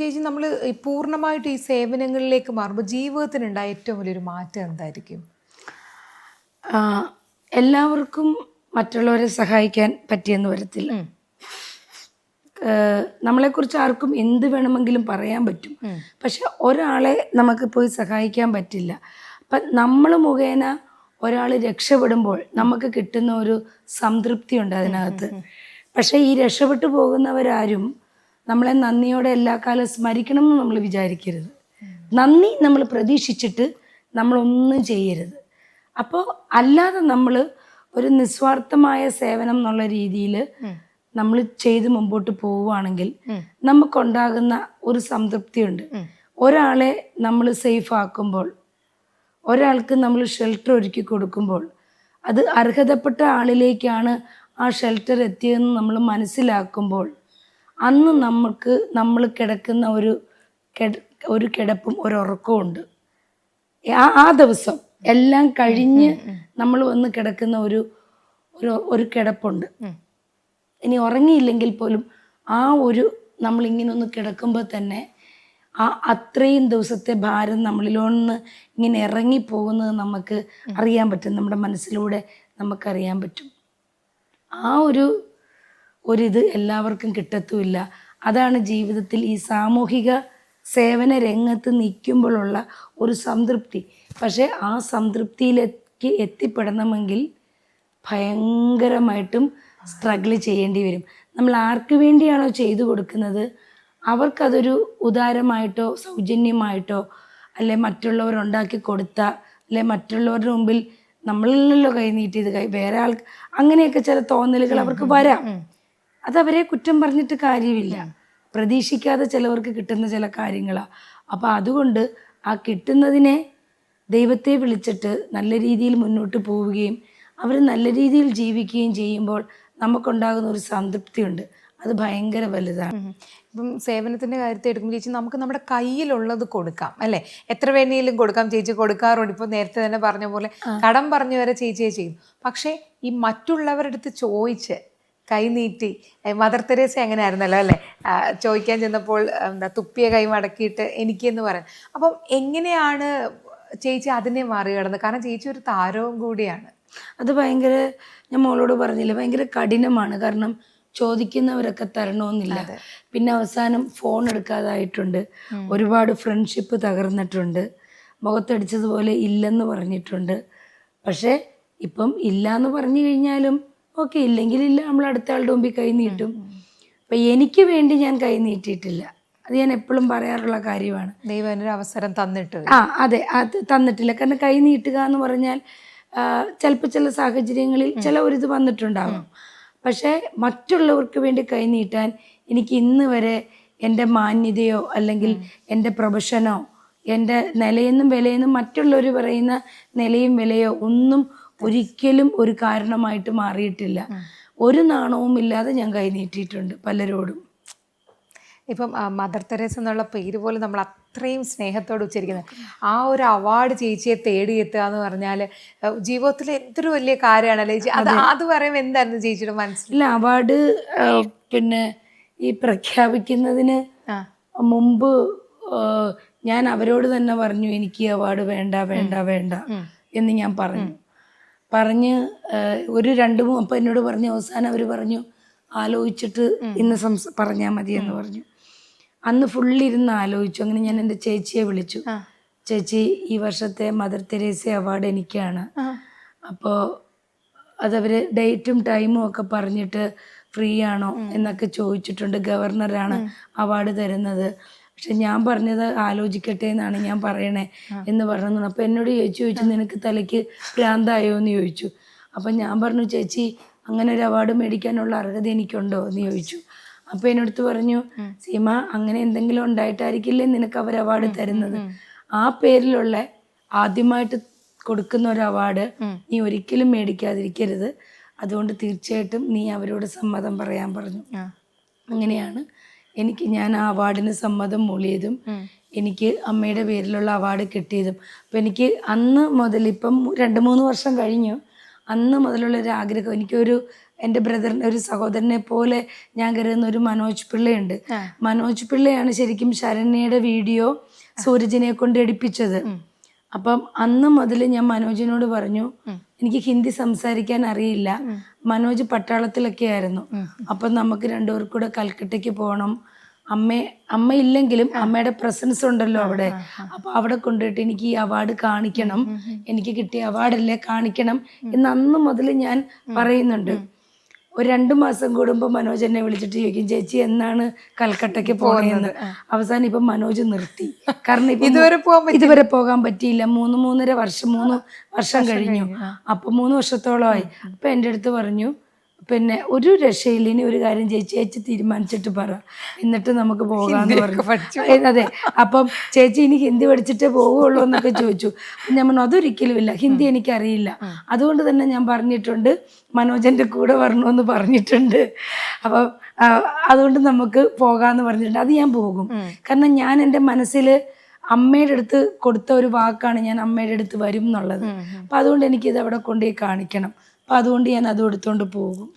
ചേച്ചി നമ്മൾ പൂർണ്ണമായിട്ട് ഈ സേവനങ്ങളിലേക്ക് മാറുമ്പോൾ ജീവിതത്തിനുണ്ടായ ഏറ്റവും വലിയൊരു മാറ്റം എന്തായിരിക്കും? എല്ലാവർക്കും മറ്റുള്ളവരെ സഹായിക്കാൻ പറ്റിയെന്ന് വരത്തില്ല. നമ്മളെക്കുറിച്ച് ആർക്കും എന്ത് വേണമെങ്കിലും പറയാൻ പറ്റും, പക്ഷെ ഒരാളെ നമുക്ക് പോയി സഹായിക്കാൻ പറ്റില്ല. അപ്പം നമ്മൾ മുഖേന ഒരാൾ രക്ഷപ്പെടുമ്പോൾ നമുക്ക് കിട്ടുന്ന ഒരു സംതൃപ്തിയുണ്ട് അതിനകത്ത്. പക്ഷേ ഈ രക്ഷപ്പെട്ടു പോകുന്നവരാരും നമ്മളെ നന്ദിയോടെ എല്ലാ കാലം സ്മരിക്കണം എന്ന് നമ്മൾ വിചാരിക്കരുത്. നന്ദി നമ്മൾ പ്രതീക്ഷിച്ചിട്ട് നമ്മളൊന്നും ചെയ്യരുത്. അപ്പോൾ അല്ലാതെ നമ്മൾ ഒരു നിസ്വാർത്ഥമായ സേവനം എന്നുള്ള രീതിയിൽ നമ്മൾ ചെയ്ത് മുമ്പോട്ട് പോവുകയാണെങ്കിൽ നമുക്കുണ്ടാകുന്ന ഒരു സംതൃപ്തിയുണ്ട്. ഒരാളെ നമ്മൾ സേഫ് ആക്കുമ്പോൾ, ഒരാൾക്ക് നമ്മൾ ഷെൽട്ടർ ഒരുക്കി കൊടുക്കുമ്പോൾ, അത് അർഹതപ്പെട്ട ആളിലേക്കാണ് ആ ഷെൽട്ടർ എത്തിയതെന്ന് നമ്മൾ മനസ്സിലാക്കുമ്പോൾ അന്ന് നമ്മൾ കിടക്കുന്ന ഒരു കിടപ്പും ഒരുറക്കവും ഉണ്ട്. ആ ദിവസം എല്ലാം കഴിഞ്ഞ് നമ്മൾ വന്ന് കിടക്കുന്ന ഒരു കിടപ്പുണ്ട്. ഇനി ഉറങ്ങിയില്ലെങ്കിൽ പോലും നമ്മളിങ്ങനെ ഒന്ന് കിടക്കുമ്പോൾ തന്നെ അത്രയും ദിവസത്തെ ഭാരം നമ്മളിലൊന്ന് ഇങ്ങനെ ഇറങ്ങിപ്പോകുന്നത് നമുക്ക് അറിയാൻ പറ്റും. നമ്മുടെ മനസ്സിലൂടെ നമുക്കറിയാൻ പറ്റും. ആ ഒരിത് എല്ലാവർക്കും കിട്ടത്തുമില്ല. അതാണ് ജീവിതത്തിൽ ഈ സാമൂഹിക സേവന രംഗത്ത് നിൽക്കുമ്പോഴുള്ള ഒരു സംതൃപ്തി. പക്ഷേ ആ സംതൃപ്തിയിലേക്ക് എത്തിപ്പെടണമെങ്കിൽ ഭയങ്കരമായിട്ടും സ്ട്രഗിൾ ചെയ്യേണ്ടി വരും. നമ്മൾ ആർക്ക് വേണ്ടിയാണോ ചെയ്തു കൊടുക്കുന്നത് അവർക്കതൊരു ഉദാരമായിട്ടോ സൗജന്യമായിട്ടോ അല്ലെ മറ്റുള്ളവരുണ്ടാക്കി കൊടുത്ത അല്ലെ മറ്റുള്ളവരുടെ മുമ്പിൽ നമ്മളല്ലോ കൈ നീട്ടിയത് വേറെ ആൾക്ക് അങ്ങനെയൊക്കെ ചില തോന്നലുകൾ അവർക്ക് വരാം. അതവരെ കുറ്റം പറഞ്ഞിട്ട് കാര്യമില്ല. പ്രതീക്ഷിക്കാതെ ചിലവർക്ക് കിട്ടുന്ന ചില കാര്യങ്ങളാണ്. അപ്പോൾ അതുകൊണ്ട് ആ കിട്ടുന്നതിനെ ദൈവത്തെ വിളിച്ചിട്ട് നല്ല രീതിയിൽ മുന്നോട്ട് പോവുകയും അവർ നല്ല രീതിയിൽ ജീവിക്കുകയും ചെയ്യുമ്പോൾ നമുക്കുണ്ടാകുന്ന ഒരു സംതൃപ്തിയുണ്ട്. അത് ഭയങ്കര വലുതാണ്. ഇപ്പം സേവനത്തിൻ്റെ കാര്യത്തിൽ എടുക്കുമ്പോൾ ചേച്ചി നമുക്ക് നമ്മുടെ കയ്യിലുള്ളത് കൊടുക്കാം അല്ലേ? എത്ര വേണേലും കൊടുക്കാം. ചേച്ചി കൊടുക്കാറുണ്ട്. ഇപ്പോൾ നേരത്തെ തന്നെ പറഞ്ഞ പോലെ കടം പറഞ്ഞു വരെ ചേച്ചിയെ ചെയ്യും. പക്ഷേ ഈ മറ്റുള്ളവരുടെ അടുത്ത് ചോദിച്ച് കൈനീട്ടി, മദർ തെരേസ അങ്ങനെ ആയിരുന്നല്ലോ അല്ലേ? ചോദിക്കാൻ ചെന്നപ്പോൾ തുപ്പിയ കൈ മടക്കിയിട്ട് എനിക്കെന്ന് പറയാൻ. അപ്പം എങ്ങനെയാണ് ചേച്ചി അതിനെ മറികടന്നത്? കാരണം ചേച്ചി ഒരു താരവും കൂടിയാണ്. അത് ഭയങ്കര, ഞാൻ മോളോട് പറഞ്ഞില്ല, ഭയങ്കര കഠിനമാണ്. കാരണം ചോദിക്കുന്നവരൊക്കെ തരണമെന്നില്ല. പിന്നെ അവസാനം ഫോൺ എടുക്കാതായിട്ടുണ്ട്. ഒരുപാട് ഫ്രണ്ട്ഷിപ്പ് തകർന്നിട്ടുണ്ട്. മുഖത്തടിച്ചതുപോലെ ഇല്ലെന്ന് പറഞ്ഞിട്ടുണ്ട്. പക്ഷേ ഇപ്പം ഇല്ല എന്ന് പറഞ്ഞു കഴിഞ്ഞാലും ഓക്കെ, ഇല്ലെങ്കിലില്ല, നമ്മൾ അടുത്ത ആളുടെ മുമ്പിൽ കൈ നീട്ടും. അപ്പം എനിക്ക് വേണ്ടി ഞാൻ കൈ നീട്ടിയിട്ടില്ല. അത് ഞാൻ എപ്പോഴും പറയാറുള്ള കാര്യമാണ്. ദൈവം ഒരു അവസരം തന്നിട്ട് അതെ, അത് തന്നിട്ടില്ല. കാരണം കൈ നീട്ടുക എന്ന് പറഞ്ഞാൽ ചിലപ്പോൾ ചില സാഹചര്യങ്ങളിൽ ചില ഒരിത് വന്നിട്ടുണ്ടാകും. പക്ഷേ മറ്റുള്ളവർക്ക് വേണ്ടി കൈ നീട്ടാൻ എനിക്ക് ഇന്ന് വരെ എൻ്റെ മാന്യതയോ അല്ലെങ്കിൽ എൻ്റെ പ്രൊഫഷനോ എൻ്റെ നിലയെന്നും വിലയെന്നും മറ്റുള്ളവർ പറയുന്ന നിലയും വിലയോ ഒന്നും ഒരിക്കലും ഒരു കാരണമായിട്ട് മാറിയിട്ടില്ല. ഒരു നാണവും ഇല്ലാതെ ഞാൻ കൈ നീട്ടിയിട്ടുണ്ട് പലരോടും. ഇപ്പം മദർ തെരേസ എന്നുള്ള പേര് പോലും നമ്മൾ അത്രയും സ്നേഹത്തോട് ഉച്ചരിക്കുന്നത്. ആ ഒരു അവാർഡ് ചേച്ചിയെ തേടിയെത്തുക എന്ന് പറഞ്ഞാൽ ജീവിതത്തിൽ എന്തൊരു വലിയ കാര്യമാണല്ലേ ചേച്ചി? അത് പറയുമ്പോൾ എന്തായിരുന്നു ചേച്ചിയുടെ മനസ്സിൽ? ഇല്ല, അവാർഡ് പിന്നെ ഈ പ്രഖ്യാപിക്കുന്നതിന് മുമ്പ് ഞാൻ അവരോട് തന്നെ പറഞ്ഞു എനിക്ക് ഈ അവാർഡ് വേണ്ട വേണ്ട വേണ്ട എന്ന് ഞാൻ പറഞ്ഞ് ഒരു 2-3 അപ്പം എന്നോട് പറഞ്ഞു. അവസാനം അവർ പറഞ്ഞു ആലോചിച്ചിട്ട് ഇന്ന് പറഞ്ഞാൽ മതി എന്ന് പറഞ്ഞു. അന്ന് ഫുള്ളിരുന്ന് ആലോചിച്ചു. അങ്ങനെ ഞാൻ എൻ്റെ ചേച്ചിയെ വിളിച്ചു. ചേച്ചി, ഈ വർഷത്തെ മദർ തെരേസ അവാർഡ് എനിക്കാണ്. അപ്പോൾ അതവർ ഡേറ്റും ടൈമും ഒക്കെ പറഞ്ഞിട്ട് ഫ്രീ ആണോ എന്നൊക്കെ ചോദിച്ചിട്ടുണ്ട്. ഗവർണറാണ് അവാർഡ് തരുന്നത്. പക്ഷെ ഞാൻ പറഞ്ഞത് ആലോചിക്കട്ടെ എന്നാണ് ഞാൻ പറയണേ എന്ന് പറഞ്ഞു. അപ്പം എന്നോട് ചോദിച്ചു നിനക്ക് തലയ്ക്ക് ഭ്രാന്തായോ എന്ന് ചോദിച്ചു. അപ്പം ഞാൻ പറഞ്ഞു ചേച്ചി, അങ്ങനെ ഒരു അവാർഡ് മേടിക്കാനുള്ള അർഹത എനിക്കുണ്ടോ എന്ന് ചോദിച്ചു. അപ്പോൾ എന്നടുത്ത് പറഞ്ഞു, സീമ, അങ്ങനെ എന്തെങ്കിലും ഉണ്ടായിട്ടായിരിക്കില്ലേ നിനക്ക് അവർ അവാർഡ് തരുന്നത്. ആ പേരിലുള്ള ആദ്യമായിട്ട് കൊടുക്കുന്ന ഒരു അവാർഡ് നീ ഒരിക്കലും മേടിക്കാതിരിക്കരുത്. അതുകൊണ്ട് തീർച്ചയായിട്ടും നീ അവരോട് സമ്മതം പറയാൻ പറഞ്ഞു. അങ്ങനെയാണ് ഞാൻ ആ അവാർഡിന് സമ്മതം മൂളിയതും എനിക്ക് അമ്മയുടെ പേരിലുള്ള അവാർഡ് കിട്ടിയതും. അപ്പം എനിക്ക് അന്ന് മുതൽ, ഇപ്പം 2-3 വർഷം കഴിഞ്ഞു, അന്ന് മുതലുള്ളൊരു ആഗ്രഹം, എനിക്കൊരു എൻ്റെ ബ്രദറിൻ്റെ ഒരു സഹോദരനെ പോലെ ഞാൻ കരുതുന്ന ഒരു മനോജ് പിള്ളയുണ്ട്. മനോജ് പിള്ളയാണ് ശരിക്കും ശരണ്യയുടെ വീഡിയോ സൂരജിനെ കൊണ്ട് എടുപ്പിച്ചത്. അപ്പം അന്ന് മുതൽ ഞാൻ മനോജിനോട് പറഞ്ഞു, എനിക്ക് ഹിന്ദി സംസാരിക്കാൻ അറിയില്ല, മനോജ് പട്ടാളത്തിലൊക്കെ ആയിരുന്നു, അപ്പം നമുക്ക് രണ്ടുപേർക്കും കൂടെ കൽക്കട്ടയ്ക്ക് പോകണം, അമ്മ ഇല്ലെങ്കിലും അമ്മയുടെ പ്രസൻസ് ഉണ്ടല്ലോ അവിടെ, അപ്പൊ അവിടെ കൊണ്ടുപോയിട്ട് എനിക്ക് ഈ അവാർഡ് കാണിക്കണം, എനിക്ക് കിട്ടിയ അവാർഡല്ലേ കാണിക്കണം എന്ന് അന്ന് മുതൽ ഞാൻ പറയുന്നുണ്ട്. ഒരു 2 മാസം കൂടുമ്പോൾ മനോജ് എന്നെ വിളിച്ചിട്ട് ചോദിക്കും, ചേച്ചി എന്നാണ് കൽക്കട്ടയ്ക്ക് പോകണമെന്ന്. അവസാനം ഇപ്പം മനോജ് നിർത്തി. കാരണം ഇപ്പം ഇതുവരെ പോകാൻ പറ്റിയില്ല. 3 വർഷം കഴിഞ്ഞു. അപ്പൊ 3 വർഷത്തോളമായി. അപ്പൊ എൻ്റെ അടുത്ത് പറഞ്ഞു, പിന്നെ ഒരു രക്ഷയില്ല, ഇനി ഒരു കാര്യം ചേച്ചി തീരുമാനിച്ചിട്ട് പറ, എന്നിട്ട് നമുക്ക് പോകാന്ന് പറഞ്ഞു. അതെ, അപ്പം ചേച്ചി ഇനി ഹിന്ദി പഠിച്ചിട്ടേ പോവുള്ളൂ എന്നൊക്കെ ചോദിച്ചു. ഞാൻ പറഞ്ഞു അതൊരിക്കലും ഇല്ല, ഹിന്ദി എനിക്കറിയില്ല, അതുകൊണ്ട് തന്നെ ഞാൻ പറഞ്ഞിട്ടുണ്ട് മനോജന്റെ കൂടെ വരണമെന്ന് പറഞ്ഞിട്ടുണ്ട്, അപ്പം അതുകൊണ്ട് നമുക്ക് പോകാന്ന് പറഞ്ഞിട്ടുണ്ട്. അത് ഞാൻ പോകും. കാരണം ഞാൻ എൻ്റെ മനസ്സിൽ അമ്മയുടെ അടുത്ത് കൊടുത്ത ഒരു വാക്കാണ്, ഞാൻ അമ്മയുടെ അടുത്ത് വരും എന്നുള്ളത്. അപ്പം അതുകൊണ്ട് എനിക്കിത് അവിടെ കൊണ്ടുപോയി കാണിക്കണം. അപ്പം അതുകൊണ്ട് ഞാൻ അതും എടുത്തുകൊണ്ട് പോകും.